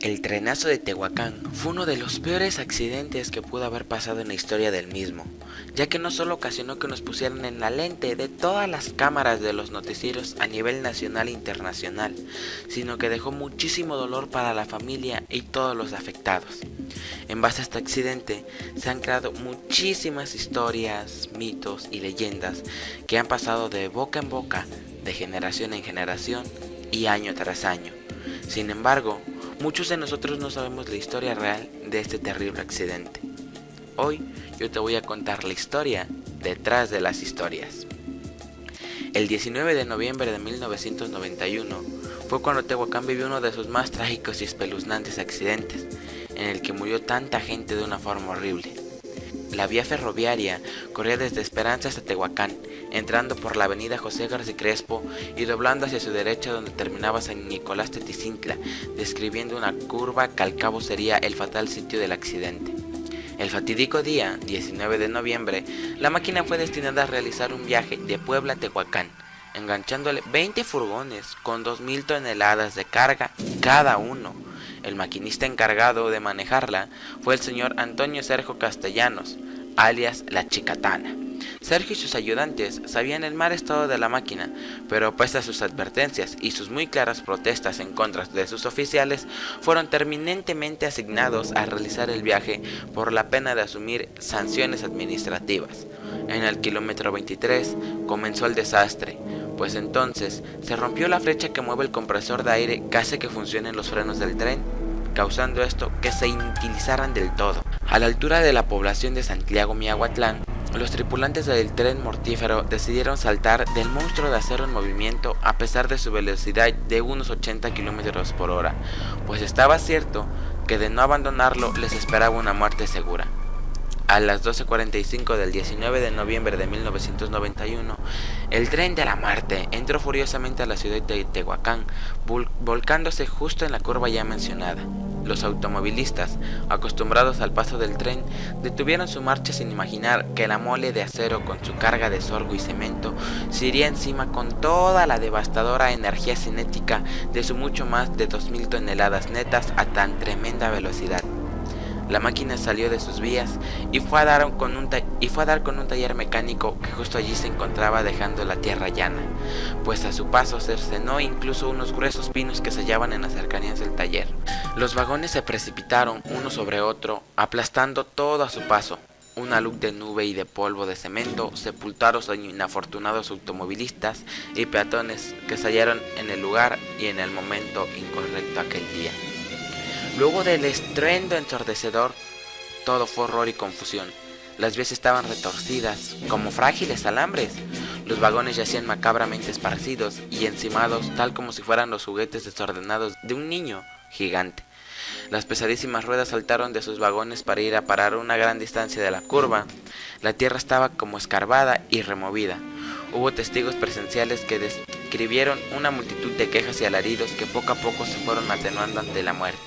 El trenazo de Tehuacán fue uno de los peores accidentes que pudo haber pasado en la historia del mismo, ya que no solo ocasionó que nos pusieran en la lente de todas las cámaras de los noticieros a nivel nacional e internacional, sino que dejó muchísimo dolor para la familia y todos los afectados. En base a este accidente se han creado muchísimas historias, mitos y leyendas que han pasado de boca en boca, de generación en generación y año tras año. Sin embargo, muchos de nosotros no sabemos la historia real de este terrible accidente. Hoy yo te voy a contar la historia detrás de las historias. El 19 de noviembre de 1991 fue cuando Tehuacán vivió uno de sus más trágicos y espeluznantes accidentes, en el que murió tanta gente de una forma horrible. La vía ferroviaria corría desde Esperanza hasta Tehuacán, entrando por la avenida José García Crespo y doblando hacia su derecha donde terminaba San Nicolás Teticintla, describiendo una curva que al cabo sería el fatal sitio del accidente. El fatídico día, 19 de noviembre, la máquina fue destinada a realizar un viaje de Puebla a Tehuacán, enganchándole 20 furgones con 2.000 toneladas de carga cada uno. El maquinista encargado de manejarla fue el señor Antonio Sergio Castellanos, alias La Chicatana. Sergio y sus ayudantes sabían el mal estado de la máquina, pero pese a sus advertencias y sus muy claras protestas en contra de sus oficiales, fueron terminantemente asignados a realizar el viaje por la pena de asumir sanciones administrativas. En el kilómetro 23 comenzó el desastre, pues entonces se rompió la flecha que mueve el compresor de aire que hace que funcionen los frenos del tren, causando esto que se inutilizaran del todo. A la altura de la población de Santiago Miahuatlán, los tripulantes del tren mortífero decidieron saltar del monstruo de acero en movimiento a pesar de su velocidad de unos 80 km por hora, pues estaba cierto que de no abandonarlo les esperaba una muerte segura. A las 12:45 del 19 de noviembre de 1991, el tren de la muerte entró furiosamente a la ciudad de Tehuacán, volcándose justo en la curva ya mencionada. Los automovilistas, acostumbrados al paso del tren, detuvieron su marcha sin imaginar que la mole de acero con su carga de sorgo y cemento se iría encima con toda la devastadora energía cinética de su mucho más de 2.000 toneladas netas a tan tremenda velocidad. La máquina salió de sus vías y fue a dar con un taller mecánico que justo allí se encontraba, dejando la tierra llana, pues a su paso cercenó incluso unos gruesos pinos que se hallaban en las cercanías del taller. Los vagones se precipitaron uno sobre otro, aplastando todo a su paso. Una luz de nube y de polvo de cemento sepultaron a inafortunados automovilistas y peatones que se hallaron en el lugar y en el momento incorrecto aquel día. Luego del estruendo ensordecedor, todo fue horror y confusión. Las vías estaban retorcidas, como frágiles alambres. Los vagones yacían macabramente esparcidos y encimados, tal como si fueran los juguetes desordenados de un niño gigante. Las pesadísimas ruedas saltaron de sus vagones para ir a parar a una gran distancia de la curva. La tierra estaba como escarbada y removida. Hubo testigos presenciales que describieron una multitud de quejas y alaridos que poco a poco se fueron atenuando ante la muerte.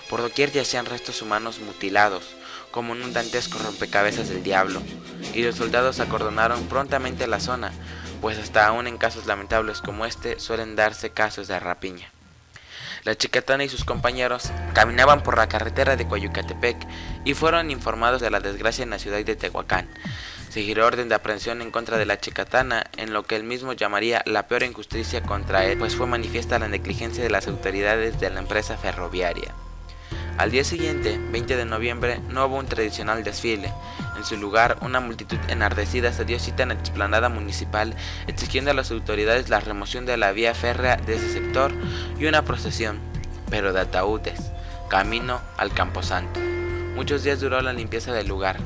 Por doquier yacían restos humanos mutilados, como en un dantesco rompecabezas del diablo, y los soldados acordonaron prontamente la zona, pues hasta aún en casos lamentables como este suelen darse casos de rapiña. La Chicatana y sus compañeros caminaban por la carretera de Coyucatepec y fueron informados de la desgracia en la ciudad de Tehuacán. Se giró orden de aprehensión en contra de la Chicatana, en lo que él mismo llamaría la peor injusticia contra él, pues fue manifiesta la negligencia de las autoridades de la empresa ferroviaria. Al día siguiente, 20 de noviembre, no hubo un tradicional desfile. En su lugar, una multitud enardecida se dio cita en la explanada municipal, exigiendo a las autoridades la remoción de la vía férrea de ese sector y una procesión, pero de ataúdes, camino al Camposanto. Muchos días duró la limpieza del lugar.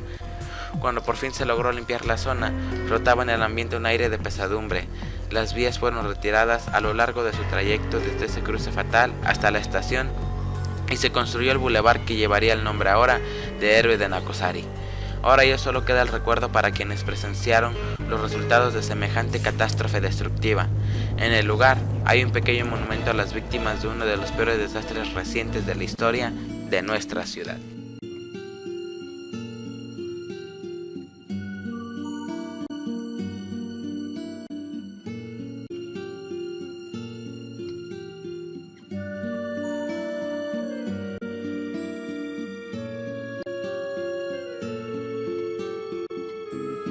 Cuando por fin se logró limpiar la zona, flotaba en el ambiente un aire de pesadumbre. Las vías fueron retiradas a lo largo de su trayecto desde ese cruce fatal hasta la estación, y se construyó el bulevar que llevaría el nombre ahora de Héroe de Nacosari. Ahora ya solo queda el recuerdo para quienes presenciaron los resultados de semejante catástrofe destructiva. En el lugar hay un pequeño monumento a las víctimas de uno de los peores desastres recientes de la historia de nuestra ciudad.